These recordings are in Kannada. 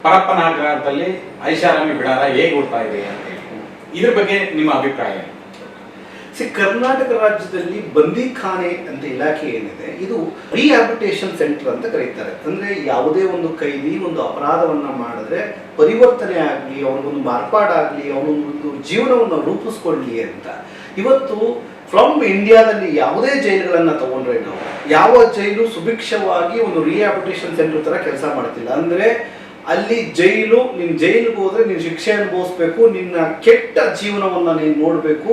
ಪರಪ್ಪನಾಗ್ರಹದಲ್ಲಿ ಐಷಾರಾಮಿ ಬಿಡಾರ ಹೇಗೆ ಓಡ್ತಾ ಇದೆ ಅಂತ ಹೇಳಿ ಇದ್ರ ಬಗ್ಗೆ ನಿಮ್ಮ ಅಭಿಪ್ರಾಯ? ಕರ್ನಾಟಕ ರಾಜ್ಯದಲ್ಲಿ ಬಂದಿಖಾನೆ ಅಂತ ಇಲಾಖೆ ಏನಿದೆ, ಇದು ರಿಹ್ಯಾಬಿಲಿಟೇಷನ್ ಸೆಂಟರ್ ಅಂತ ಕರೀತಾರೆ. ಅಂದ್ರೆ ಯಾವುದೇ ಒಂದು ಕೈದಿ ಒಂದು ಅಪರಾಧವನ್ನ ಮಾಡಿದ್ರೆ ಪರಿವರ್ತನೆ ಆಗಲಿ, ಅವನಿಗೊಂದು ಮಾರ್ಪಾಡಾಗಲಿ, ಅವನೊಂದು ಜೀವನವನ್ನು ರೂಪಿಸ್ಕೊಳ್ಳಿ ಅಂತ. ಇವತ್ತು ಫ್ರಮ್ ಇಂಡಿಯಾದಲ್ಲಿ ಯಾವುದೇ ಜೈಲುಗಳನ್ನ ತಗೊಂಡ್ರೆ ನಾವು, ಯಾವ ಜೈಲು ಸುಭಿಕ್ಷವಾಗಿ ಒಂದು ರಿಹ್ಯಾಬಿಲಿಟೇಷನ್ ಸೆಂಟರ್ ತರ ಕೆಲಸ ಮಾಡ್ತಿಲ್ಲ. ಅಂದ್ರೆ ಅಲ್ಲಿ ಜೈಲು, ನೀನು ಜೈಲಿಗೆ ಹೋದ್ರೆ ನೀನು ಶಿಕ್ಷೆ ಅನುಭವಿಸ್ಬೇಕು, ನಿನ್ನ ಕೆಟ್ಟ ಜೀವನವನ್ನ ನೀನು ನೋಡಬೇಕು.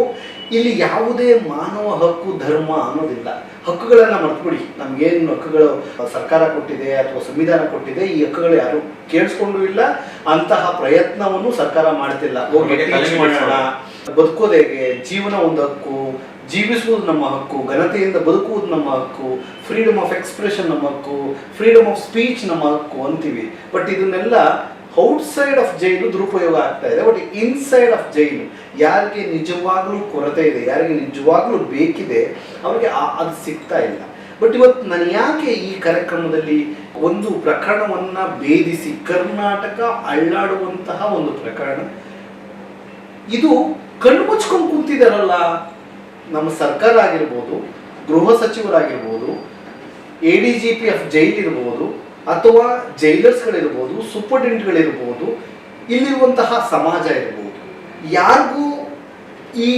ಇಲ್ಲಿ ಯಾವುದೇ ಮಾನವ ಹಕ್ಕು ಧರ್ಮ ಅನ್ನೋದಿಲ್ಲ. ಹಕ್ಕುಗಳನ್ನ ಮರ್ತ್ಬಿಡಿ. ನಮ್ಗೇನು ಹಕ್ಕುಗಳು ಸರ್ಕಾರ ಕೊಟ್ಟಿದೆ ಅಥವಾ ಸಂವಿಧಾನ ಕೊಟ್ಟಿದೆ, ಈ ಹಕ್ಕುಗಳು ಯಾರು ಕೇಳಿಸ್ಕೊಂಡು ಇಲ್ಲ, ಅಂತಹ ಪ್ರಯತ್ನವನ್ನು ಸರ್ಕಾರ ಮಾಡ್ತಿಲ್ಲ. ಬದುಕೋದು ಹೇಗೆ, ಜೀವನ ಒಂದು ಹಕ್ಕು, ಜೀವಿಸುವುದು ನಮ್ಮ ಹಕ್ಕು, ಘನತೆಯಿಂದ ಬದುಕುವುದು ನಮ್ಮ ಹಕ್ಕು, ಫ್ರೀಡಮ್ ಆಫ್ ಎಕ್ಸ್ಪ್ರೆಷನ್ ನಮ್ಮ ಹಕ್ಕು, ಫ್ರೀಡಮ್ ಆಫ್ ಸ್ಪೀಚ್ ನಮ್ಮ ಹಕ್ಕು ಅಂತೀವಿ. ಬಟ್ ಇದನ್ನೆಲ್ಲ ಔಟ್ಸೈಡ್ ಆಫ್ ಜೈಲು ದುರುಪಯೋಗ ಆಗ್ತಾ ಇದೆ. ಬಟ್ ಇನ್ಸೈಡ್ ಆಫ್ ಜೈಲು ಯಾರಿಗೆ ನಿಜವಾಗ್ಲೂ ಕೊರತೆ ಇದೆ, ಯಾರಿಗೆ ನಿಜವಾಗ್ಲೂ ಬೇಕಿದೆ, ಅವ್ರಿಗೆ ಅದು ಸಿಗ್ತಾ ಇಲ್ಲ. ಬಟ್ ಇವತ್ತು ನಾನು ಯಾಕೆ ಈ ಕಾರ್ಯಕ್ರಮದಲ್ಲಿ ಒಂದು ಪ್ರಕರಣವನ್ನ ಭೇದಿಸಿ ಕರ್ನಾಟಕ ಅಳ್ಳಾಡುವಂತಹ ಒಂದು ಪ್ರಕರಣ, ಇದು ಕಣ್ಣು ಮುಚ್ಕೊಂಡು ಕೂತಿದಾರಲ್ಲ ನಮ್ಮ ಸರ್ಕಾರ ಆಗಿರ್ಬೋದು, ಗೃಹ ಸಚಿವರಾಗಿರ್ಬೋದು, ADGP ಆಫ್ ಜೈಲ್ ಇರ್ಬೋದು, ಅಥವಾ ಜೈಲರ್ಸ್ಗಳಿರ್ಬೋದು, ಸೂಪರ್ಡೆಂಟ್ಗಳಿರ್ಬೋದು, ಇಲ್ಲಿರುವಂತಹ ಸಮಾಜ ಇರ್ಬೋದು, ಯಾರಿಗೂ ಈ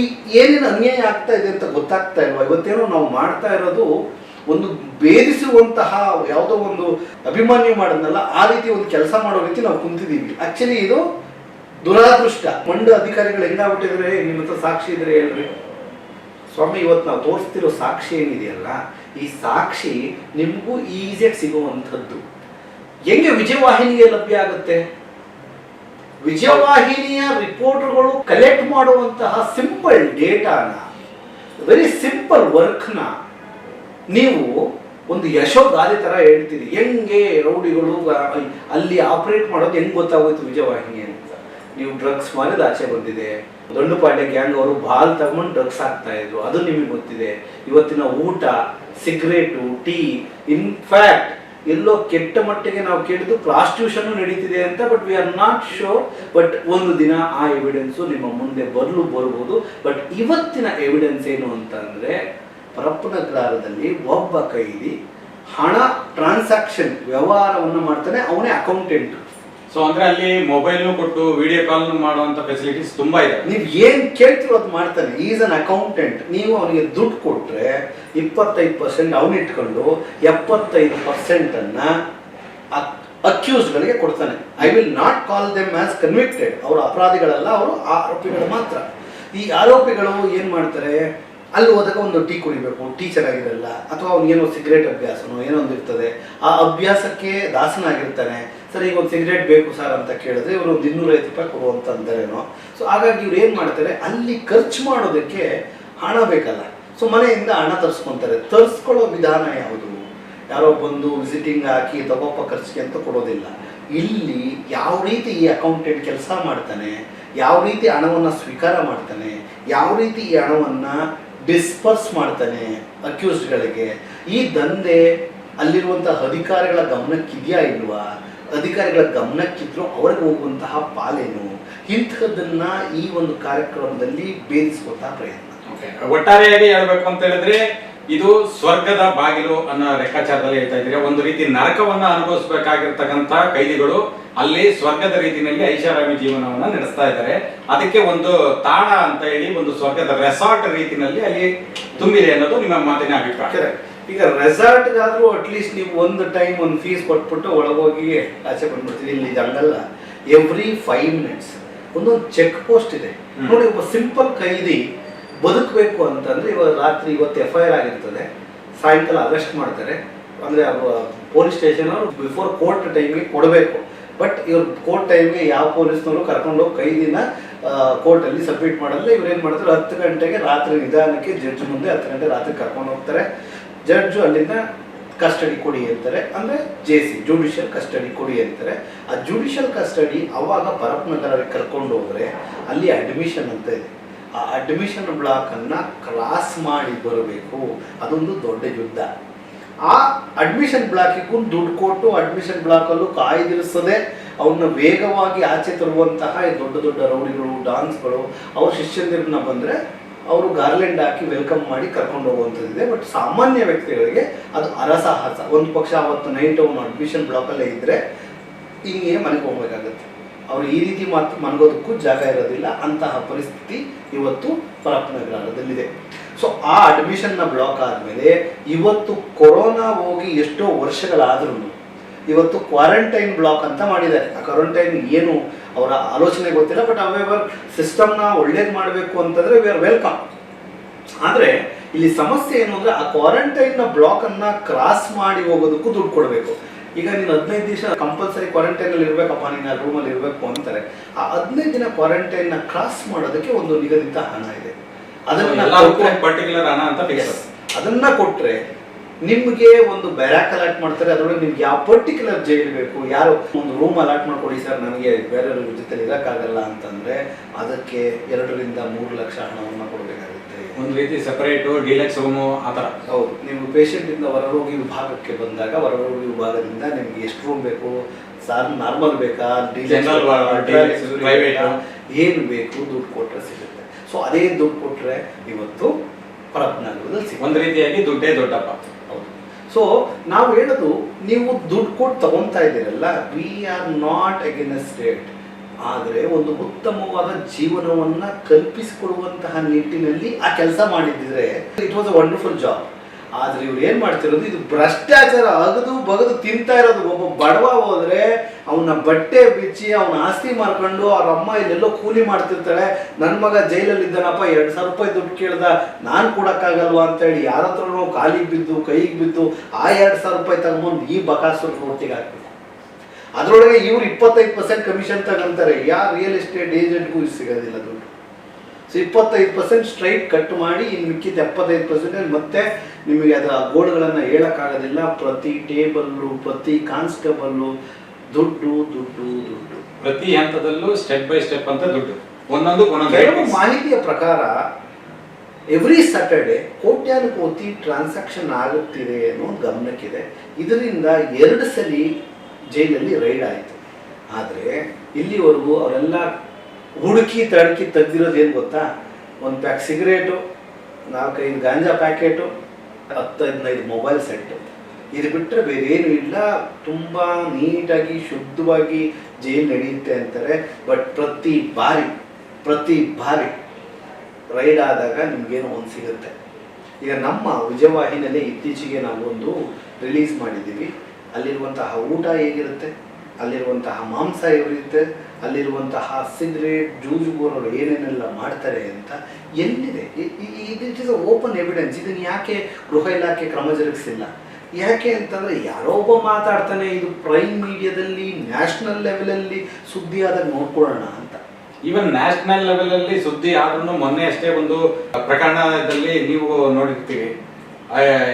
ಏನೇನು ಅನ್ಯಾಯ ಆಗ್ತಾ ಇದೆ ಅಂತ ಗೊತ್ತಾಗ್ತಾ ಇಲ್ವಾ? ಇವತ್ತೇನೋ ನಾವು ಮಾಡ್ತಾ ಇರೋದು ಒಂದು ಭೇದಿಸುವಂತಹ ಯಾವುದೋ ಒಂದು ಅಭಿಮಾನ್ಯ ಮಾಡೋದನ್ನಲ್ಲ, ಆ ರೀತಿ ಒಂದು ಕೆಲಸ ಮಾಡೋ ರೀತಿ ನಾವು ಕುಂತಿದ್ದೀವಿ. ಆಕ್ಚುಲಿ ಇದು ದುರಾದೃಷ್ಟ. ಮಂಡ್ಯ ಅಧಿಕಾರಿಗಳು ಹೆಂಗಾಗ್ಬಿಟ್ಟಿದ್ರೆ, ನಿಮ್ಮ ಹತ್ರ ಸಾಕ್ಷಿ ಇದ್ರೆ ಹೇಳ್ರಿ ಸ್ವಾಮಿ. ಇವತ್ತು ನಾವು ತೋರಿಸ್ತಿರೋ ಸಾಕ್ಷಿ ಏನಿದೆಯಲ್ಲ, ಈ ಸಾಕ್ಷಿ ನಿಮಗೂ ಈಸಿಯಾಗಿ ಸಿಗುವಂಥದ್ದು. ಹೆಂಗೆ ವಿಜಯವಾಹಿನಿಗೆ ಲಭ್ಯ ಆಗುತ್ತೆ? ವಿಜಯವಾಹಿನಿಯ ರಿಪೋರ್ಟರ್ಗಳು ಕಲೆಕ್ಟ್ ಮಾಡುವಂತಹ ಸಿಂಪಲ್ ಡೇಟಾನ, ವೆರಿ ಸಿಂಪಲ್ ವರ್ಕ್ನ ನೀವು ಒಂದು ಯಶೋಗಾದೆ ತರ ಹೇಳ್ತೀರಿ. ಹೆಂಗೆ ರೌಡಿಗಳು ಅಲ್ಲಿ ಆಪರೇಟ್ ಮಾಡೋದು ಹೆಂಗ್ ಗೊತ್ತಾಗೋಯ್ತು ವಿಜಯವಾಹಿನಿ ಅಂತ? ನೀವು ಡ್ರಗ್ಸ್ ಮಾರಿದ ಆಚೆ ಬಂದಿದೆ, ದಂಡುಪಾಳ್ಯ ಗ್ಯಾಂಗ್ ಅವರು ಬಾಲ್ ತಗೊಂಡು ಡ್ರಗ್ಸ್ ಹಾಕ್ತಾ ಇದ್ರು, ಅದು ನಿಮಗೆ ಗೊತ್ತಿದೆ. ಇವತ್ತಿನ ಊಟ, ಸಿಗರೇಟು, ಟೀ, ಇನ್ಫ್ಯಾಕ್ಟ್ ಎಲ್ಲೋ ಕೆಟ್ಟ ಮಟ್ಟಿಗೆ ನಾವು ಕೇಳಿದ್ದು ಪ್ರಾಸ್ಟಿಟ್ಯೂಷನ್ ನಡೀತಿದೆ ಅಂತ. But we are not sure. But ಒಂದು ದಿನ ಆ ಎವಿಡೆನ್ಸು ನಿಮ್ಮ ಮುಂದೆ ಬರ್ಬೋದು. ಬಟ್ ಇವತ್ತಿನ ಎವಿಡೆನ್ಸ್ ಏನು ಅಂತಂದ್ರೆ, ಪರಪ್ಪನಗ್ರಹಾರದಲ್ಲಿ ಒಬ್ಬ ಕೈದಿ ಹಣ ಟ್ರಾನ್ಸಾಕ್ಷನ್ ವ್ಯವಹಾರವನ್ನು ಮಾಡ್ತಾನೆ, ಅವನೇ ಅಕೌಂಟೆಂಟ್. ಸೊ ಅಂದ್ರೆ ಅಲ್ಲಿ ಮೊಬೈಲ್ ಕೊಟ್ಟು ವಿಡಿಯೋ ಕಾಲ್ ಮಾಡುವಂತ ಫೆಸಿಲಿಟೀಸ್ ತುಂಬಾ ಇದೆ. ನೀವು ಏನ್ ಕೇಳ್ತಿರೋ ಅದು ಮಾಡ್ತಾನೆ. Is an accountant. ನೀವು ಅವನಿಗೆ ದುಡ್ಡು ಕೊಟ್ರೆ 25% ಅವನು ಇಟ್ಕೊಂಡು 75% ಅನ್ನ ಅಕ್ಯೂಸ್ಗಳಿಗೆ ಕೊಡ್ತಾನೆ. I will not call them as convicted. ಅವರು ಅಪರಾಧಿಗಳಲ್ಲ, ಅವರು ಆರೋಪಿಗಳು ಮಾತ್ರ. ಈ ಆರೋಪಿಗಳು ಏನ್ ಮಾಡ್ತಾರೆ, ಅಲ್ಲಿ ಹೋದಾಗ ಒಂದು ಟೀ ಕುಡಿಬೇಕು, ಟೀ ಚೆನ್ನಾಗಿರಲ್ಲ, ಅಥವಾ ಅವ್ನಿಗೇನೋ ಸಿಗರೇಟ್ ಅಭ್ಯಾಸನೋ ಏನೋ ಒಂದು ಇರ್ತದೆ, ಆ ಅಭ್ಯಾಸಕ್ಕೆ ದಾಸನಾಗಿರ್ತಾನೆ. ಸರ್ ಈಗ ಒಂದು ಸಿಗರೇಟ್ ಬೇಕು ಸರ್ ಅಂತ ಕೇಳಿದ್ರೆ ಇವರು ಒಂದು 250 ರೂಪಾಯಿ ಕೊಡುವಂತ ಅಂತಾರೇನೋ. ಸೊ ಹಾಗಾಗಿ ಇವ್ರು ಏನ್ ಮಾಡ್ತಾರೆ, ಅಲ್ಲಿ ಖರ್ಚು ಮಾಡೋದಕ್ಕೆ ಹಣ ಬೇಕಲ್ಲ, ಸೊ ಮನೆಯಿಂದ ಹಣ ತರಿಸ್ಕೊಂತಾರೆ. ತರಿಸ್ಕೊಳ್ಳೋ ವಿಧಾನ ಯಾವುದು? ಯಾರೋ ಬಂದು ವಿಸಿಟಿಂಗ್ ಹಾಕಿ ತಗೋಪ ಖರ್ಚಿಗೆ ಅಂತ ಕೊಡೋದಿಲ್ಲ. ಇಲ್ಲಿ ಯಾವ ರೀತಿ ಈ ಅಕೌಂಟೆಂಟ್ ಕೆಲಸ ಮಾಡ್ತಾನೆ, ಯಾವ ರೀತಿ ಹಣವನ್ನ ಸ್ವೀಕಾರ ಮಾಡ್ತಾನೆ, ಯಾವ ರೀತಿ ಈ ಹಣವನ್ನ ಡಿಸ್ಪರ್ಸ್ ಮಾಡ್ತಾನೆ ಅಕ್ಯೂಸ್ಡ್ಗಳಿಗೆ, ಈ ದಂಧೆ ಅಲ್ಲಿರುವಂತಹ ಅಧಿಕಾರಿಗಳ ಗಮನಕ್ಕಿದೆಯಾ ಇಲ್ವಾ? ಅಧಿಕಾರಿಗಳ ಗಮನಕ್ಕಿದ್ರು ಅವ್ರಿಗೆ ಹೋಗುವಂತಹ ಪಾಲೇನು? ಇಂಥದ್ದನ್ನ ಈ ಒಂದು ಕಾರ್ಯಕ್ರಮದಲ್ಲಿ ಭೇದಿಸುವಂತಹ ಪ್ರಯತ್ನ. ಒಟ್ಟಾರೆಯಾಗಿ ಹೇಳ್ಬೇಕು ಅಂತ ಹೇಳಿದ್ರೆ, ಇದು ಸ್ವರ್ಗದ ಬಾಗಿಲು ಅನ್ನೋ ಲೆಕ್ಕಾಚಾರದಲ್ಲಿ ಹೇಳ್ತಾ ಇದ್ರೆ, ಒಂದು ರೀತಿ ನರಕವನ್ನ ಅನುಭವಿಸಬೇಕಾಗಿರ್ತಕ್ಕಂಥ ಕೈದಿಗಳು ಅಲ್ಲಿ ಸ್ವರ್ಗದ ರೀತಿಯಲ್ಲಿ ಐಷಾರಾಮಿ ಜೀವನವನ್ನ ನಡೆಸ್ತಾ ಇದ್ದಾರೆ. ಅದಕ್ಕೆ ಒಂದು ತಾಣ ಅಂತ ಹೇಳಿ ಒಂದು ಸ್ವರ್ಗದ ರೆಸಾರ್ಟ್ ರೀತಿಯಲ್ಲಿ ಅಲ್ಲಿ ತುಂಬಿದೆ ಅನ್ನೋದು ನಿಮ್ಮ ಮಾತಿನ ಅಭಿಪ್ರಾಯ. ಈಗ ರೆಸಾರ್ಟ್ಗಾದ್ರೂ ಅಟ್ಲೀಸ್ಟ್ ನೀವು ಒಂದು ಟೈಮ್ ಒಂದು ಫೀಸ್ ಕೊಟ್ಬಿಟ್ಟು ಒಳಗೋಗಿ ಆಚೆ ಬಂದ್ಬಿಡ್ತೀವಿ. ಇಲ್ಲಿ ಹಂಗಲ್ಲ. ಎವ್ರಿ 5 minutes ಒಂದೊಂದು ಚೆಕ್ ಪೋಸ್ಟ್ ಇದೆ ನೋಡಿ. ಒಬ್ಬ ಸಿಂಪಲ್ ಕೈದಿ ಬದುಕಬೇಕು ಅಂತಂದ್ರೆ, ಇವಾಗ ರಾತ್ರಿ ಇವತ್ತು FIR ಆಗಿರ್ತದೆ, ಸಾಯಂಕಾಲ ಅರೆಸ್ಟ್ ಮಾಡ್ತಾರೆ. ಅಂದ್ರೆ ಪೊಲೀಸ್ ಸ್ಟೇಷನ್ ಅವರು ಬಿಫೋರ್ ಕೋರ್ಟ್ ಟೈಮ್ಗೆ ಕೊಡಬೇಕು. ಬಟ್ ಇವ್ರು ಕೋರ್ಟ್ ಟೈಮ್ಗೆ ಯಾವ ಪೊಲೀಸ್ನವರು ಕರ್ಕೊಂಡೋಗಿ ಕೈದಿನ ಕೋರ್ಟಲ್ಲಿ ಸಬ್ಮಿಟ್ ಮಾಡಲ್ಲ. ಇವ್ರು ಏನು ಮಾಡ್ತಾರೆ, 10 ಗಂಟೆಗೆ ರಾತ್ರಿ ನಿಧಾನಕ್ಕೆ ಜಡ್ಜ್ ಮುಂದೆ 10 ಗಂಟೆ ರಾತ್ರಿ ಕರ್ಕೊಂಡು ಹೋಗ್ತಾರೆ. ಜಡ್ಜು ಅಲ್ಲಿಂದ ಕಸ್ಟಡಿ ಕೊಡಿ ಅಂತಾರೆ, ಅಂದ್ರೆ JC ಜುಡಿಷಿಯಲ್ ಕಸ್ಟಡಿ ಕೊಡಿ ಅಂತಾರೆ. ಆ ಜುಡಿಷಿಯಲ್ ಕಸ್ಟಡಿ ಅವಾಗ ಪರಪ್ಪನಗರಕ್ಕೆ ಕರ್ಕೊಂಡು ಹೋದ್ರೆ ಅಲ್ಲಿ ಅಡ್ಮಿಷನ್ ಅಂತ ಇದೆ. ಆ ಅಡ್ಮಿಷನ್ ಬ್ಲಾಕ್ ಅನ್ನ ಕ್ರಾಸ್ ಮಾಡಿ ಬರಬೇಕು. ಅದೊಂದು ದೊಡ್ಡ ಯುದ್ಧ. ಆ ಅಡ್ಮಿಷನ್ ಬ್ಲಾಕಿಗೂ ದುಡ್ಡು ಕೊಟ್ಟು ಅಡ್ಮಿಷನ್ ಬ್ಲಾಕಲ್ಲೂ ಕಾಯ್ದಿರಿಸದೆ ಅವ್ರನ್ನ ವೇಗವಾಗಿ ಆಚೆ ತರುವಂತಹ ಈ ದೊಡ್ಡ ದೊಡ್ಡ ರೌಡಿಗಳು, ಡಾನ್ಸ್ಗಳು ಅವ್ರ ಶಿಷ್ಯಂದಿರನ್ನ ಬಂದರೆ ಅವರು ಗಾರ್ಲೆಂಡ್ ಹಾಕಿ ವೆಲ್ಕಮ್ ಮಾಡಿ ಕರ್ಕೊಂಡು ಹೋಗುವಂಥದ್ದಿದೆ. ಬಟ್ ಸಾಮಾನ್ಯ ವ್ಯಕ್ತಿಗಳಿಗೆ ಅದು ಅರಸಾಹಸ. ಒಂದು ಪಕ್ಷ ಅವತ್ತು ನೈಟ್ ಅವನು ಅಡ್ಮಿಷನ್ ಬ್ಲಾಕಲ್ಲೇ ಇದ್ದರೆ ಹಿಂಗೆ ಮನೆಗೆ ಹೋಗ್ಬೇಕಾಗತ್ತೆ. ಅವ್ರು ಈ ರೀತಿ ಮನಗೋದಕ್ಕೂ ಜಾಗ ಇರೋದಿಲ್ಲ. ಅಂತಹ ಪರಿಸ್ಥಿತಿ ಇವತ್ತು ಪರಪ್ಪನಗರದಲ್ಲಿದೆ. ಸೊ ಆ ಅಡ್ಮಿಷನ್ನ ಬ್ಲಾಕ್ ಆದಮೇಲೆ ಇವತ್ತು ಕೊರೋನಾ ಹೋಗಿ ಎಷ್ಟೋ ವರ್ಷಗಳಾದ್ರೂ ಇವತ್ತು ಕ್ವಾರಂಟೈನ್ ಬ್ಲಾಕ್ ಅಂತ ಮಾಡಿದ್ದಾರೆ. ಆ ಕ್ವಾರಂಟೈನ್ ಏನು ಅವರ ಆಲೋಚನೆ ಗೊತ್ತಿಲ್ಲ. ಬಟ್ ಅವೇವರ್ ಸಿಸ್ಟಮ್ನ ಒಳ್ಳೇದು ಮಾಡಬೇಕು ಅಂತಂದರೆ ವಿ ಆರ್ ವೆಲ್ಕಮ್. ಆದರೆ ಇಲ್ಲಿ ಸಮಸ್ಯೆ ಏನು ಅಂದರೆ ಆ ಕ್ವಾರಂಟೈನ್ನ ಬ್ಲಾಕನ್ನು ಕ್ರಾಸ್ ಮಾಡಿ ಹೋಗೋದಕ್ಕೂ ದುಡ್ಡು ಕೊಡಬೇಕು. ಈಗ ನೀನು 15 ದಿವಸ ಕಂಪಲ್ಸರಿ ಕ್ವಾರಂಟೈನಲ್ಲಿ ಇರಬೇಕಪ್ಪ, ನೀನು ರೂಮಲ್ಲಿ ಇರಬೇಕು ಅಂತಾರೆ. ಆ 15 ದಿನ ಕ್ವಾರಂಟೈನ್ನ ಕ್ರಾಸ್ ಮಾಡೋದಕ್ಕೆ ಒಂದು ನಿಗದಿತ ಹಣ ಇದೆ. ಪರ್ಟಿಕ್ಯುಲರ್ ಹಣ ಅಂತ ಅದನ್ನ ಕೊಟ್ಟರೆ ನಿಮಗೆ ಒಂದು ಬ್ಯಾರಾಕ್ ಅಲಾಟ್ ಮಾಡ್ತಾರೆ. ಅದರೊಳಗೆ ನಿಮ್ಗೆ ಯಾವ ಪರ್ಟಿಕ್ಯುಲರ್ ಜೈಲ್ ಬೇಕು, ಯಾರು ಒಂದು ರೂಮ್ ಅಲಾಟ್ ಮಾಡ್ಕೊಡಿ ಸರ್, ನನಗೆ ಬೇರೆಯವ್ರ ಜೊತೆ ಇರೋಕ್ಕಾಗಲ್ಲ ಅಂತಂದರೆ ಅದಕ್ಕೆ 2 ರಿಂದ 3 ಲಕ್ಷ ಹಣವನ್ನು ಕೊಡಬೇಕಾಗುತ್ತೆ. ಒಂದು ರೀತಿ ಸೆಪರೇಟು ಡಿಲಕ್ಸ್ ರೂಮು ಆ ಥರ. ಹೌದು. ನೀವು ಪೇಷಂಟಿಂದ ಹೊರರೋಗಿ ವಿಭಾಗಕ್ಕೆ ಬಂದಾಗ ಹೊರರೋಗಿ ವಿಭಾಗದಿಂದ ನಿಮ್ಗೆ ಎಷ್ಟು ರೂಮ್ ಬೇಕು, ನಾರ್ಮಲ್ ಬೇಕಾ, ಪ್ರೈವೇಟ್, ಏನು ಬೇಕು ದುಡ್ಡು ಕೊಟ್ಟರೆ ಸಿಗುತ್ತೆ. ಸೊ ಅದೇ ದುಡ್ಡು ಕೊಟ್ಟರೆ ಇವತ್ತು ಪರಪ್ಪನಗರದಲ್ಲಿ ಒಂದು ರೀತಿಯಾಗಿ ದುಡ್ಡೇ ದೊಡ್ಡಪ್ಪ. ಹೌದು. ಸೊ ನಾವು ಹೇಳೋದು, ನೀವು ದುಡ್ಡು ಕೊಟ್ಟು ತಗೊತಾ ಇದ್ದೀರಲ್ಲ, we are not against it. ಆದರೆ ಒಂದು ಉತ್ತಮವಾದ ಜೀವನವನ್ನ ಕಲ್ಪಿಸಿಕೊಡುವಂತಹ ನಿಟ್ಟಿನಲ್ಲಿ ಆ ಕೆಲಸ ಮಾಡಿದ್ರೆ it was a wonderful job. ಆದ್ರೆ ಇವ್ರು ಏನ್ ಮಾಡ್ತಿರೋದು, ಇದು ಭ್ರಷ್ಟಾಚಾರ ಅಗದು ಬಗದು ತಿಂತಾ ಇರೋದು. ಒಬ್ಬ ಬಡವ ಹೋದ್ರೆ ಅವನ ಬಟ್ಟೆ ಬಿಚ್ಚಿ ಅವನ ಆಸ್ತಿ ಮಾರ್ಕೊಂಡು ಅವ್ರ ಅಮ್ಮ ಇಲ್ಲೆಲ್ಲೋ ಕೂಲಿ ಮಾಡ್ತಿರ್ತಾಳೆ. ನನ್ನ ಮಗ ಜೈಲಲ್ಲಿ ಇದ್ದಾನಪ್ಪ, 2,000 ರೂಪಾಯಿ ದುಡ್ಡು ಕೇಳ್ದ, ನಾನು ಕೊಡಕ್ಕಾಗಲ್ವಾ ಅಂತೇಳಿ ಯಾರ ಹತ್ರನೋ ಕಾಲಿಗೆ ಬಿದ್ದು ಕೈಗೆ ಬಿದ್ದು ಆ 2,000 ರೂಪಾಯಿ ತಗೊಂಡು ಈ ಬಕಾಸುರ ಒಟ್ಟಿಗೆ ಹಾಕ್ಬೇಕು. ಅದರೊಳಗೆ ಇವ್ರು 25% ಕಮಿಷನ್ ತಗೊಂತಾರೆ. ಯಾರು ರಿಯಲ್ ಎಸ್ಟೇಟ್ ಏಜೆಂಟ್ಗೂ ಸಿಗೋದಿಲ್ಲ ದುಡ್ಡು. ಸೊ 25% ಸ್ಟ್ರೈಟ್ ಕಟ್ ಮಾಡಿ ಇನ್ನು ಮಿಕ್ಕಿದ 75% ಮತ್ತೆ ನಿಮಗೆ ಅದರ ಗೋಲ್ಗಳನ್ನು ಹೇಳಕ್ಕಾಗೋದಿಲ್ಲ. ಪ್ರತಿ ಟೇಬಲ್ಲು, ಪ್ರತಿ ಕಾನ್ಸ್ಟೇಬಲ್ಲು ದುಡ್ಡು ದುಡ್ಡು ದುಡ್ಡು, ಪ್ರತಿ ಹಂತದಲ್ಲೂ ಸ್ಟೆಪ್ ಬೈ ಸ್ಟೆಪ್ ಅಂತ ದುಡ್ಡು. ಒಂದೊಂದು ಕೆಲವು ಮಾಹಿತಿಯ ಪ್ರಕಾರ ಎವ್ರಿ ಸ್ಯಾಟರ್ಡೆ ಕೋಟ್ಯಾನುಕೋಟಿ ಟ್ರಾನ್ಸಾಕ್ಷನ್ ಆಗುತ್ತಿದೆ ಅನ್ನೋ ಗಮನಕ್ಕಿದೆ. ಇದರಿಂದ 2 ಸಲ ಜೈಲಲ್ಲಿ ರೈಡ್ ಆಯಿತು. ಆದರೆ ಇಲ್ಲಿವರೆಗೂ ಅವರೆಲ್ಲ ಹುಡುಕಿ ತಡಕಿ ತೆಗ್ದಿರೋದು ಏನು ಗೊತ್ತಾ, 1 ಪ್ಯಾಕ್ ಸಿಗರೇಟು, 4-5 ಗಾಂಜಾ ಪ್ಯಾಕೆಟು, 10-15 ಮೊಬೈಲ್ ಸೆಟ್ಟು. ಇದು ಬಿಟ್ಟರೆ ಬೇರೆ ಏನು ಇಲ್ಲ. ತುಂಬ ನೀಟಾಗಿ ಶುದ್ಧವಾಗಿ ಜೈಲು ನಡೆಯುತ್ತೆ ಅಂತಾರೆ. ಬಟ್ ಪ್ರತಿ ಬಾರಿ ರೈಡ್ ಆದಾಗ ನಿಮಗೇನೋ ಒಂದು ಸಿಗುತ್ತೆ. ಈಗ ನಮ್ಮ ವಿಜಯವಾಹಿನಿಯಲ್ಲಿ ಇತ್ತೀಚೆಗೆ ನಾವು ಒಂದು ರಿಲೀಸ್ ಮಾಡಿದ್ದೀವಿ. ಅಲ್ಲಿರುವಂತಹ ಊಟ ಹೇಗಿರುತ್ತೆ, ಅಲ್ಲಿರುವಂತಹ ಮಾಂಸ ಹೇಗಿರುತ್ತೆ, ಅಲ್ಲಿರುವಂತಹ ಸಿಗರೇಟ್ ಜೂಜುಗೋರರು ಏನೇನೆಲ್ಲ ಮಾಡ್ತಾರೆ ಅಂತ ಎಲ್ಲಿದೆ. It is a open evidence. ಇದನ್ನು ಯಾಕೆ ಗೃಹ ಇಲಾಖೆ ಕ್ರಮ ಜರುಗಿಸಿಲ್ಲ? ಯಾಕೆ ಅಂತಂದರೆ ಯಾರೋ ಒಬ್ಬ ಮಾತಾಡ್ತಾನೆ, ಇದು ಪ್ರೈಮ್ ಮೀಡಿಯಾದಲ್ಲಿ ನ್ಯಾಷನಲ್ ಲೆವೆಲಲ್ಲಿ ಸುದ್ದಿ ಆದಾಗ ನೋಡ್ಕೊಳ್ಳೋಣ ಅಂತ. ಈವನ್ ನ್ಯಾಷನಲ್ ಲೆವೆಲ್ ಅಲ್ಲಿ ಸುದ್ದಿ ಆದ್ರೂ ಮೊನ್ನೆ ಅಷ್ಟೇ ಒಂದು ಪ್ರಕರಣದಲ್ಲಿ ನೀವು ನೋಡಿರ್ತೀವಿ,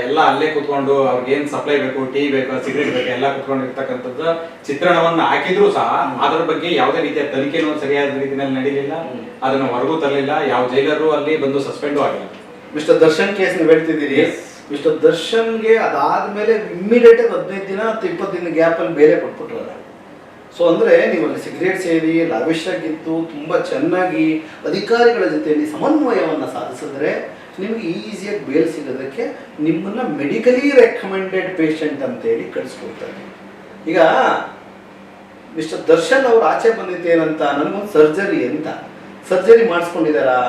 ಎಲ್ಲ ಅಲ್ಲೇ ಕುತ್ಕೊಂಡು ಅವ್ರಿಗೆ ಏನ್ ಸಪ್ಲೈ ಬೇಕು, ಟೀ ಬೇಕು, ಸಿಗರೇಟ್ ಬೇಕು, ಎಲ್ಲ ಕುತ್ಕೊಂಡಿರ್ತಕ್ಕಂಥದ್ದು ಚಿತ್ರಣವನ್ನ ಹಾಕಿದ್ರು ಸಹ ಅದರ ಬಗ್ಗೆ ಯಾವುದೇ ರೀತಿಯ ತನಿಖೆನೂ ಸರಿಯಾದ ರೀತಿಯಲ್ಲಿ ನಡೀಲಿಲ್ಲ. ಅದನ್ನು ಹೊರಗೂ ತರಲಿಲ್ಲ. ಯಾವ ಜೈಲರು ಅಲ್ಲಿ ಬಂದು ಸಸ್ಪೆಂಡು ಆಗಿಲ್ಲ. ಮಿಸ್ಟರ್ ದರ್ಶನ್ ಕೇಸ್ ನೀವು ಹೇಳ್ತಿದ್ದೀರಿ. ಮಿಸ್ಟರ್ ದರ್ಶನ್ಗೆ ಅದಾದ್ಮೇಲೆ ಇಮ್ಮಿಡಿಯೇಟ್ 15 ದಿನ 20 ದಿನ ಗ್ಯಾಪಲ್ಲಿ ಬೇರೆ ಕೊಟ್ಬಿಟ್ರಲ್ಲ. ಸೊ ಅಂದರೆ ನೀವು ಅಲ್ಲಿ ಸಿಗರೇಟ್ ಸೇರಿ ಲಾವಿಶ್ ಆಗಿದ್ದು ತುಂಬ ಚೆನ್ನಾಗಿ ಅಧಿಕಾರಿಗಳ ಜೊತೆಯಲ್ಲಿ ಸಮನ್ವಯವನ್ನು ಸಾಧಿಸಿದ್ರೆ ನಿಮಗೆ ಈಸಿಯಾಗಿ ಬೇಲ್ ಸಿಗೋದಕ್ಕೆ ನಿಮ್ಮನ್ನ ಮೆಡಿಕಲಿ ರೆಕಮೆಂಡೆಡ್ ಪೇಷಂಟ್ ಅಂತೇಳಿ ಕಳಿಸ್ಕೊಡ್ತಾರೆ. ಈಗ ಮಿಸ್ಟರ್ ದರ್ಶನ್ ಅವರು ಆಚೆ ಬಂದಿದ್ದೇನಂತ, ನನಗೊಂದು ಸರ್ಜರಿ ಅಂತ ಸರ್ಜರಿ ಮಾಡಿಸ್ಕೊಂಡಿದ್ದಾರಾ?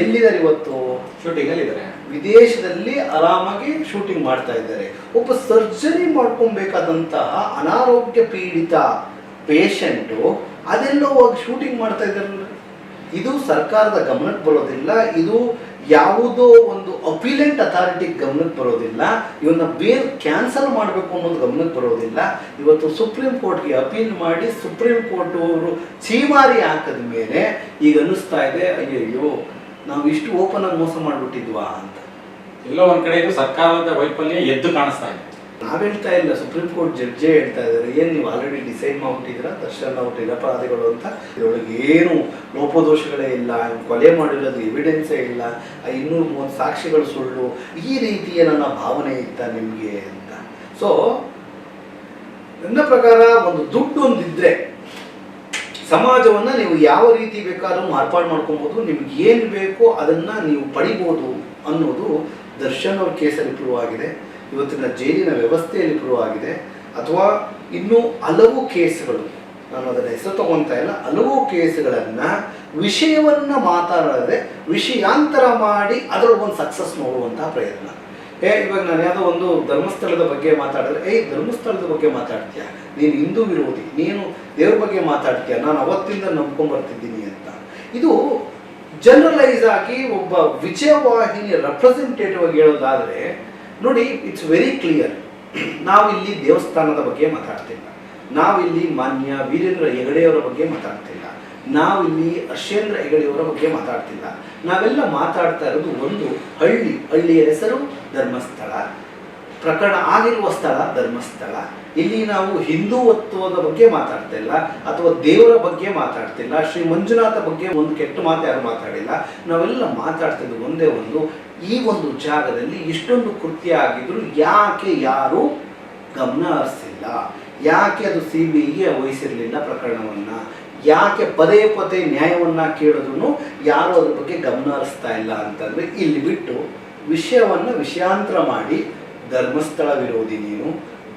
ಎಲ್ಲಿದ್ದಾರೆ ಇವತ್ತು? ಶೂಟಿಂಗ್ ಅಲ್ಲಿ ಇದ್ದಾರೆ. ವಿದೇಶದಲ್ಲಿ ಆರಾಮಾಗಿ ಶೂಟಿಂಗ್ ಮಾಡ್ತಾ ಇದ್ದಾರೆ. ಒಬ್ಬ ಸರ್ಜರಿ ಮಾಡ್ಕೊಬೇಕಾದಂತಹ ಅನಾರೋಗ್ಯ ಪೀಡಿತ ಪೇಷಂಟು ಅದೆಲ್ಲೋ ಹೋಗಿ ಶೂಟಿಂಗ್ ಮಾಡ್ತಾ ಇದ್ದಾರಲ್ಲ. ಇದು ಸರ್ಕಾರದ ಗಮನಕ್ಕೆ ಬರೋದಿಲ್ಲ. ಇದು ಯಾವುದೋ ಒಂದು ಅಪೀಲೆಂಟ್ ಅಥಾರಿಟಿ ಗಮನಕ್ಕೆ ಬರೋದಿಲ್ಲ. ಇವನ್ನ ಬೇಲ್ ಕ್ಯಾನ್ಸಲ್ ಮಾಡಬೇಕು ಅನ್ನೋದು ಗಮನಕ್ಕೆ ಬರೋದಿಲ್ಲ. ಇವತ್ತು ಸುಪ್ರೀಂ ಕೋರ್ಟ್ಗೆ ಅಪೀಲ್ ಮಾಡಿ ಸುಪ್ರೀಂ ಕೋರ್ಟ್ ಅವರು ಚೀಮಾರಿ ಹಾಕಿದ ಮೇಲೆ ಈಗ ಅನ್ನಿಸ್ತಾ ಇದೆ, ಅಯ್ಯಯ್ಯೋ ನಾವು ಇಷ್ಟು ಓಪನ್ ಆಗಿ ಮೋಸ ಮಾಡಿಬಿಟ್ಟಿದ್ವಾ ಅಂತ. ಎಲ್ಲೋ ಒಂದ್ ಕಡೆ ಇದು ಸರ್ಕಾರದ ವೈಫಲ್ಯ ಎದ್ದು ಕಾಣಿಸ್ತಾ ಇದೆ. ನಾವ್ ಹೇಳ್ತಾ ಇಲ್ಲ, ಸುಪ್ರೀಂ ಕೋರ್ಟ್ ಜಡ್ಜೇ ಹೇಳ್ತಾ ಇದ್ದಾರೆ. ಏನ್ ನೀವು ಆಲ್ರೆಡಿ ಡಿಸೈಡ್ ಮಾಡ್ಬಿಟ್ಟಿದ್ದೀರಾ ದರ್ಶನ್ ಅವರು ನಿರಪರಾಧಿಗಳು ಅಂತ? ಇದರೊಳಗೆ ಏನು ಲೋಪದೋಷಗಳೇ ಇಲ್ಲ, ಕೊಲೆ ಮಾಡಿರೋದು ಎವಿಡೆನ್ಸೇ ಇಲ್ಲ, 230 ಸಾಕ್ಷಿಗಳು ಸುಳ್ಳು, ಈ ರೀತಿಯ ನನ್ನ ಭಾವನೆ ಇತ್ತ ನಿಮಗೆ ಅಂತ. ಸೊ ನನ್ನ ಪ್ರಕಾರ ಒಂದು ದುಡ್ಡು ಒಂದಿದ್ರೆ ಸಮಾಜವನ್ನ ನೀವು ಯಾವ ರೀತಿ ಬೇಕಾದ್ರೂ ಮಾರ್ಪಾಡು ಮಾಡ್ಕೊಬೋದು, ನಿಮ್ಗೆ ಏನು ಬೇಕೋ ಅದನ್ನ ನೀವು ಪಡಿಬೋದು ಅನ್ನೋದು ದರ್ಶನ್ ಅವ್ರ ಕೇಸಲ್ಲಿ ಪ್ರೂವ್ ಆಗಿದೆ, ಇವತ್ತಿನ ಜೈಲಿನ ವ್ಯವಸ್ಥೆಯಲ್ಲಿ ಪ್ರೂವ್ ಆಗಿದೆ. ಅಥವಾ ಇನ್ನೂ ಹಲವು ಕೇಸ್ಗಳು, ನಾನು ಅದನ್ನ ಹೆಸರು ತಗೊಂತ ಇಲ್ಲ, ಹಲವು ಕೇಸ್ಗಳನ್ನ ವಿಷಯವನ್ನ ಮಾತಾಡದೆ ವಿಷಯಾಂತರ ಮಾಡಿ ಅದರೊಳಗೆ ಒಂದು ಸಕ್ಸಸ್ ನೋಡುವಂತಹ ಪ್ರಯತ್ನ. ಇವಾಗ ನಾನು ಯಾವುದೋ ಒಂದು ಧರ್ಮಸ್ಥಳದ ಬಗ್ಗೆ ಮಾತಾಡಿದ್ರೆ, ಧರ್ಮಸ್ಥಳದ ಬಗ್ಗೆ ಮಾತಾಡ್ತೀಯ, ನೀನು ಹಿಂದೂ ವಿರೋಧಿ, ನೀನು ದೇವ್ರ ಬಗ್ಗೆ ಮಾತಾಡ್ತೀಯ, ನಾನು ಅವತ್ತಿಂದ ನಂಬ್ಕೊಂಡ್ ಬರ್ತಿದ್ದೀನಿ ಅಂತ. ಇದು ಜನರಲೈಸ್ ಆಗಿ ಒಬ್ಬ ವಿಜಯವಾಹಿನಿ ರೆಪ್ರೆಸೆಂಟೇಟಿವ್ ಆಗಿ ಹೇಳೋದಾದ್ರೆ ನೋಡಿ, ಇಟ್ಸ್ ವೆರಿ ಕ್ಲಿಯರ್. ನಾವಿಲ್ಲಿ ದೇವಸ್ಥಾನದ ಬಗ್ಗೆ ಮಾತಾಡ್ತಿಲ್ಲ, ನಾವಿಲ್ಲಿ ಮಾನ್ಯ ವೀರೇಂದ್ರ ಹೆಗಡೆಯವರ ಬಗ್ಗೆ ಮಾತಾಡ್ತಿಲ್ಲ, ನಾವಿಲ್ಲಿ ಹರ್ಷೇಂದ್ರ ಹೆಗಡೆಯವರ ಬಗ್ಗೆ ಮಾತಾಡ್ತಿಲ್ಲ. ನಾವೆಲ್ಲ ಮಾತಾಡ್ತಾ ಇರೋದು ಒಂದು ಹಳ್ಳಿಯ ಹೆಸರು ಧರ್ಮಸ್ಥಳ, ಪ್ರಕರಣ ಆಗಿರುವ ಸ್ಥಳ ಧರ್ಮಸ್ಥಳ. ಇಲ್ಲಿ ನಾವು ಹಿಂದೂತ್ವದ ಬಗ್ಗೆ ಮಾತಾಡ್ತಾ ಇಲ್ಲ, ಅಥವಾ ದೇವರ ಬಗ್ಗೆ ಮಾತಾಡ್ತಿಲ್ಲ, ಶ್ರೀ ಮಂಜುನಾಥ ಬಗ್ಗೆ ಒಂದು ಕೆಟ್ಟ ಮಾತು ಯಾರು ಮಾತಾಡಿಲ್ಲ. ನಾವೆಲ್ಲ ಮಾತಾಡ್ತಿದ್ದು ಒಂದೇ ಒಂದು, ಈ ಒಂದು ಜಾಗದಲ್ಲಿ ಇಷ್ಟೊಂದು ಕೃತ್ಯ ಆಗಿದ್ರು ಯಾಕೆ ಯಾರು ಗಮನ ಹರಿಸಿಲ್ಲ, ಯಾಕೆ ಅದು CBIಗೆ ವಹಿಸಿರಲಿಲ್ಲ ಪ್ರಕರಣವನ್ನ, ಯಾಕೆ ಪದೇ ಪದೇ ನ್ಯಾಯವನ್ನ ಕೇಳಿದ್ರು ಯಾರು ಅದ್ರ ಬಗ್ಗೆ ಗಮನ ಹರಿಸ್ತಾ ಇಲ್ಲ ಅಂತಂದ್ರೆ, ಇಲ್ಲಿ ಬಿಟ್ಟು ವಿಷಯವನ್ನ ವಿಷಯಾಂತರ ಮಾಡಿ ಧರ್ಮಸ್ಥಳ ವಿರೋಧಿ ನೀನು,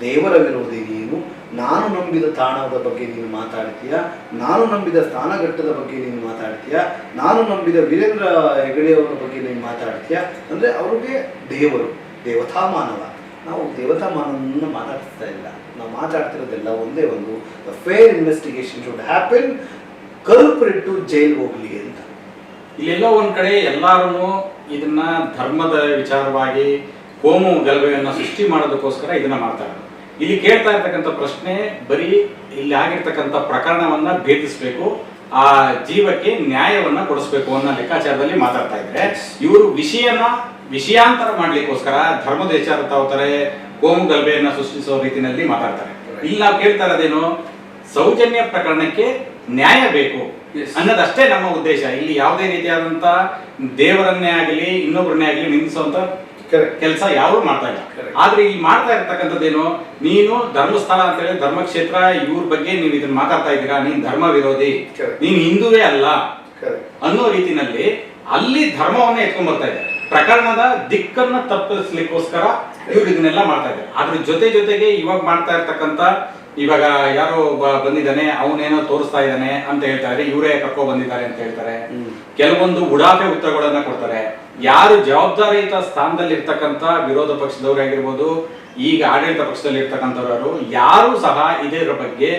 ದೇವರ ವಿರೋಧಿ ನೀನು, ನಾನು ನಂಬಿದ ತಾಣದ ಬಗ್ಗೆ ನೀನು ಮಾತಾಡ್ತೀಯ, ನಾನು ನಂಬಿದ ಸ್ಥಾನಘಟ್ಟದ ಬಗ್ಗೆ ನೀನು ಮಾತಾಡ್ತೀಯ, ನಾನು ನಂಬಿದ ವೀರೇಂದ್ರ ಹೆಗಡೆಯವರ ಬಗ್ಗೆ ನೀನು ಮಾತಾಡ್ತೀಯ. ಅಂದ್ರೆ ಅವ್ರಿಗೆ ದೇವರು ದೇವತಾ ಮಾನವ, ನಾವು ದೇವತಾ ಮಾನವನ್ನ ಮಾತಾಡ್ತಾ ಇಲ್ಲ, ನಾವು ಮಾತಾಡ್ತಿರೋದೆಲ್ಲ ಒಂದೇ ಒಂದು, fair investigation should happen, culprit jail ಹೋಗ್ಲಿ ಅಂತ. ಇಲ್ಲೆಲ್ಲ ಒಂದ್ ಕಡೆ ಎಲ್ಲಾರು ಇದನ್ನ ಧರ್ಮದ ವಿಚಾರವಾಗಿ ಕೋಮು ಗಲಭೆಯನ್ನ ಸೃಷ್ಟಿ ಮಾಡೋದಕ್ಕೋಸ್ಕರ ಇದನ್ನ ಮಾಡ್ತಾರೆ. ಇಲ್ಲಿ ಕೇಳ್ತಾ ಇರ್ತಕ್ಕಂಥ ಪ್ರಶ್ನೆ ಬರೀ ಇಲ್ಲಿ ಆಗಿರ್ತಕ್ಕಂಥ ಪ್ರಕರಣವನ್ನ ಭೇದಿಸಬೇಕು, ಆ ಜೀವಕ್ಕೆ ನ್ಯಾಯವನ್ನ ಕೊಡಿಸ್ಬೇಕು ಅನ್ನೋ ಲೆಕ್ಕಾಚಾರದಲ್ಲಿ ಮಾತಾಡ್ತಾ ಇದ್ರೆ, ಇವರು ವಿಷಯಾಂತರ ಮಾಡ್ಲಿಕ್ಕೋಸ್ಕರ ಧರ್ಮದ ವಿಚಾರ ತಗೋತಾರೆ, ಕೋಮು ಗಲಭೆಯನ್ನ ಸೃಷ್ಟಿಸೋ ರೀತಿಯಲ್ಲಿ ಮಾತಾಡ್ತಾರೆ. ಇಲ್ಲಿ ನಾವು ಕೇಳ್ತಾ ಇರೋದೇನು, ಸೌಜನ್ಯ ಪ್ರಕರಣಕ್ಕೆ ನ್ಯಾಯ ಬೇಕು ಅನ್ನೋದಷ್ಟೇ ನಮ್ಮ ಉದ್ದೇಶ. ಇಲ್ಲಿ ಯಾವುದೇ ರೀತಿಯಾದಂತ ದೇವರನ್ನೇ ಆಗಲಿ ಇನ್ನೊಬ್ಬರನ್ನೇ ಆಗಲಿ ನಿಲ್ಲಿಸುವಂತ ಕೆಲಸ ಯಾರು ಮಾಡ್ತಾ ಇಲ್ಲ. ಆದ್ರೆ ಇಲ್ಲಿ ಮಾಡ್ತಾ ಇರ್ತಕ್ಕಂಥದ್ದೇನು, ನೀನು ಧರ್ಮಸ್ಥಳ ಅಂತ ಹೇಳಿ ಧರ್ಮಕ್ಷೇತ್ರ, ಇವ್ರ ಬಗ್ಗೆ ನೀವು ಇದನ್ನ ಮಾತಾಡ್ತಾ ಇದ್ದೀರಾ, ನೀನ್ ಧರ್ಮ ವಿರೋಧಿ, ನೀನ್ ಹಿಂದೂವೇ ಅಲ್ಲ ಅನ್ನೋ ರೀತಿನಲ್ಲಿ ಅಲ್ಲಿ ಧರ್ಮವನ್ನ ಎತ್ಕೊಂಡ್ ಬರ್ತಾ ಇದ್ದಾರೆ. ಪ್ರಕರಣದ ದಿಕ್ಕನ್ನ ತಪ್ಪಿಸ್ಲಿಕ್ಕೋಸ್ಕರ ಇವ್ರು ಇದನ್ನೆಲ್ಲ ಮಾಡ್ತಾ ಇದ್ದಾರೆ. ಅದ್ರ ಜೊತೆಗೆ ಇವಾಗ ಮಾಡ್ತಾ ಇರ್ತಕ್ಕಂಥ, ಇವಾಗ ಯಾರೋ ಒಬ್ಬ ಬಂದಿದ್ದಾನೆ, ಅವನೇನೋ ತೋರಿಸ್ತಾ ಇದ್ದಾನೆ ಅಂತ ಹೇಳ್ತಾರೆ, ಇವರೇ ಕರ್ಕೊ ಬಂದಿದ್ದಾರೆ ಅಂತ ಹೇಳ್ತಾರೆ. ಕೆಲವೊಂದು ಉಡಾಫೆ ಉತ್ತರಗಳನ್ನ ಕೊಡ್ತಾರೆ. ಯಾರು ಜವಾಬ್ದಾರಿಯುತ ಸ್ಥಾನದಲ್ಲಿ ಇರ್ತಕ್ಕಂಥ ವಿರೋಧ ಪಕ್ಷದವರಾಗಿರ್ಬೋದು, ಈಗ ಆಡಳಿತ ಪಕ್ಷದಲ್ಲಿ ಇರ್ತಕ್ಕಂಥವ್ರು ಯಾರು ಸಹ ಇದರ ಬಗ್ಗೆ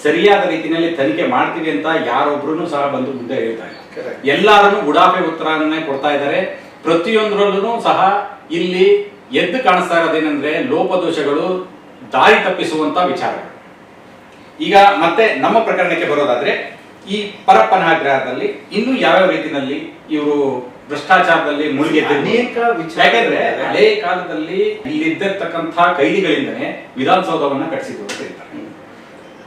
ಸರಿಯಾದ ರೀತಿಯಲ್ಲಿ ತನಿಖೆ ಮಾಡ್ತೀವಿ ಅಂತ ಯಾರೊಬ್ರು ಸಹ ಬಂದು ಮುಂದೆ ಹೇಳ್ತಾರೆ. ಎಲ್ಲಾರನ್ನು ಉಡಾಫೆ ಉತ್ತರವನ್ನೇ ಕೊಡ್ತಾ ಇದ್ದಾರೆ. ಪ್ರತಿಯೊಂದರಲ್ಲೂ ಸಹ ಇಲ್ಲಿ ಎದ್ದು ಕಾಣಿಸ್ತಾ ಇರೋದೇನೆಂದ್ರೆ ಲೋಪದೋಷಗಳು, ದಾರಿ ತಪ್ಪಿಸುವಂತ ವಿಚಾರಗಳು. ಈಗ ಮತ್ತೆ ನಮ್ಮ ಪ್ರಕರಣಕ್ಕೆ ಬರೋದಾದ್ರೆ, ಈ ಪರಪ್ಪನಗ್ರಹದಲ್ಲಿ ಇನ್ನು ಯಾವ್ಯಾವ ರೀತಿಯಲ್ಲಿ ಇವರು ಭ್ರಷ್ಟಾಚಾರದಲ್ಲಿ ಮುಳುಗಿದ್ದ ಅನೇಕ ಯಾಕೆಂದ್ರೆ ಹಳೆ ಕಾಲದಲ್ಲಿ ಇಲ್ಲಿದ್ದಿರ್ತಕ್ಕಂಥ ಕೈದಿಗಳಿಂದನೇ ವಿಧಾನಸೌಧವನ್ನ ಕಟ್ಟಿಸಿದ್ರು ಅಂತ ಹೇಳ್ತಾರೆ.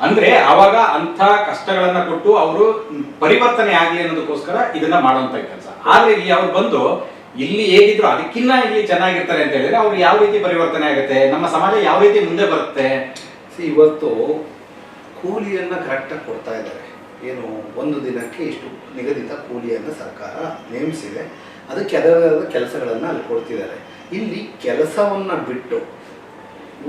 ಅಂದ್ರೆ ಅವಾಗ ಅಂತ ಕಷ್ಟಗಳನ್ನ ಕೊಟ್ಟು ಅವರು ಪರಿವರ್ತನೆ ಆಗ್ಲಿ ಅನ್ನೋದಕ್ಕೋಸ್ಕರ ಇದನ್ನ ಮಾಡುವಂತ ಕೆಲಸ. ಆದ್ರೆ ಇಲ್ಲಿ ಅವ್ರು ಬಂದು ಇಲ್ಲಿ ಹೇಗಿದ್ರು ಅದಕ್ಕಿನ್ನ ಇಲ್ಲಿ ಚೆನ್ನಾಗಿರ್ತಾರೆ ಅಂತ ಹೇಳಿದ್ರೆ ಅವ್ರು ಯಾವ ರೀತಿ ಪರಿವರ್ತನೆ ಆಗುತ್ತೆ, ನಮ್ಮ ಸಮಾಜ ಯಾವ ರೀತಿ ಮುಂದೆ ಬರುತ್ತೆ. ಇವತ್ತು ಕೂಲಿಯನ್ನ ಕರೆಕ್ಟಾಗಿ ಕೊಡ್ತಾ ಇದ್ದಾರೆ. ಏನು, ಒಂದು ದಿನಕ್ಕೆ ಇಷ್ಟು ನಿಗದಿತ ಕೂಲಿಯನ್ನು ಸರ್ಕಾರ ನೇಮಿಸಿದೆ, ಅದಕ್ಕೆ ಅದರ ಕೆಲಸಗಳನ್ನು ಅಲ್ಲಿ ಕೊಡ್ತಿದ್ದಾರೆ. ಇಲ್ಲಿ ಕೆಲಸವನ್ನು ಬಿಟ್ಟು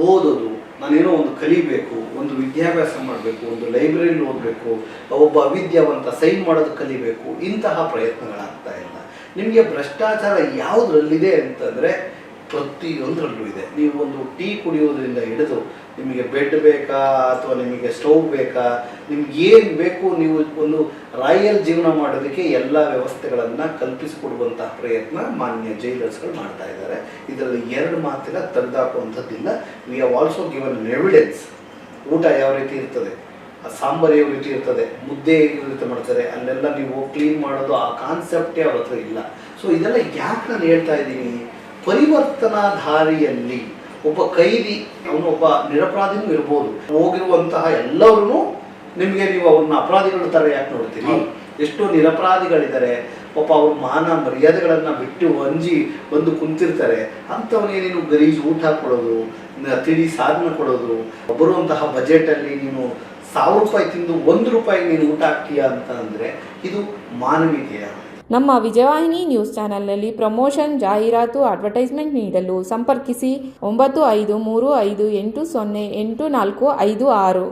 ಓದೋದು, ನಾನೇನೋ ಒಂದು ಕಲಿಬೇಕು, ಒಂದು ವಿದ್ಯಾಭ್ಯಾಸ ಮಾಡಬೇಕು, ಒಂದು ಲೈಬ್ರರಿಲಿ ಓದಬೇಕು, ಒಬ್ಬ ಅವಿದ್ಯಾವಂತ ಸೈನ್ ಮಾಡೋದು ಕಲಿಬೇಕು, ಇಂತಹ ಪ್ರಯತ್ನಗಳಾಗ್ತಾ ಇಲ್ಲ. ನಿಮಗೆ ಭ್ರಷ್ಟಾಚಾರ ಯಾವುದ್ರಲ್ಲಿದೆ ಅಂತಂದರೆ ಪ್ರತಿಯೊಂದರಲ್ಲೂ ಇದೆ. ನೀವು ಒಂದು ಟೀ ಕುಡಿಯೋದ್ರಿಂದ ಹಿಡಿದು ನಿಮಗೆ ಬೆಡ್ ಬೇಕಾ ಅಥವಾ ನಿಮಗೆ ಸ್ಟವ್ ಬೇಕಾ, ನಿಮ್ಗೆ ಏನು ಬೇಕು, ನೀವು ಒಂದು ರಾಯಲ್ ಜೀವನ ಮಾಡೋದಕ್ಕೆ ಎಲ್ಲ ವ್ಯವಸ್ಥೆಗಳನ್ನು ಕಲ್ಪಿಸಿಕೊಡುವಂತಹ ಪ್ರಯತ್ನ ಮಾನ್ಯ ಜೈಲರ್ಸ್ಗಳು ಮಾಡ್ತಾ ಇದ್ದಾರೆ. ಇದರಲ್ಲಿ ಎರಡು ಮಾತಿಲ್ಲ, ತೆಗೆದಾಕುವಂಥದ್ದಿಲ್ಲ. We have also given evidence. ಊಟ ಯಾವ ರೀತಿ ಇರ್ತದೆ, ಆ ಸಾಂಬಾರು ಯಾವ ರೀತಿ ಇರ್ತದೆ, ಮುದ್ದೆ ಯಾವ ರೀತಿ ಮಾಡ್ತಾರೆ, ಅಲ್ಲೆಲ್ಲ ನೀವು ಕ್ಲೀನ್ ಮಾಡೋದು ಆ ಕಾನ್ಸೆಪ್ಟೇ ಅವ್ರ ಹತ್ರ ಇಲ್ಲ. ಸೊ ಇದೆಲ್ಲ ಯಾಕೆ ನಾನು ಹೇಳ್ತಾ ಇದ್ದೀನಿ, ಪರಿವರ್ತನಾ ದಾರಿಯಲ್ಲಿ ಒಬ್ಬ ಕೈದಿ, ಅವನೊಬ್ಬ ನಿರಪರಾಧಿನೂ ಇರ್ಬೋದು, ಹೋಗಿರುವಂತಹ ಎಲ್ಲರೂ ನಿಮಗೆ ನೀವು ಅವ್ರನ್ನ ಅಪರಾಧಿಗಳ ಥರ ಯಾಕೆ ನೋಡ್ತೀರಿ? ಎಷ್ಟೋ ನಿರಪರಾಧಿಗಳಿದ್ದಾರೆ, ಪಾಪ ಅವ್ರ ಮಾನ ಮರ್ಯಾದೆಗಳನ್ನು ಬಿಟ್ಟು ಅಂಜಿ ಬಂದು ಕುಂತಿರ್ತಾರೆ. ಅಂಥವನಿಗೆ ನೀನು ಗಲೀಜು ಊಟ ಕೊಡೋದು, ತಿಳಿ ಸಾಧನ ಕೊಡೋದು, ಬರುವಂತಹ ಬಜೆಟಲ್ಲಿ ನೀನು 1000 ರೂಪಾಯಿ ತಿಂದು 1 ರೂಪಾಯಿ ನೀನು ಊಟ ಹಾಕ್ತೀಯಾ ಅಂತ ಅಂದರೆ ಇದು ಮಾನವೀಯತೆಯ? ನಮ್ಮ ವಿಜಯವಾಹಿನಿ ನ್ಯೂಸ್ ಚಾನೆಲ್ನಲ್ಲಿ ಪ್ರಮೋಷನ್, ಜಾಹೀರಾತು, ಅಡ್ವರ್ಟೈಸ್ಮೆಂಟ್ ನೀಡಲು ಸಂಪರ್ಕಿಸಿ 9535808456.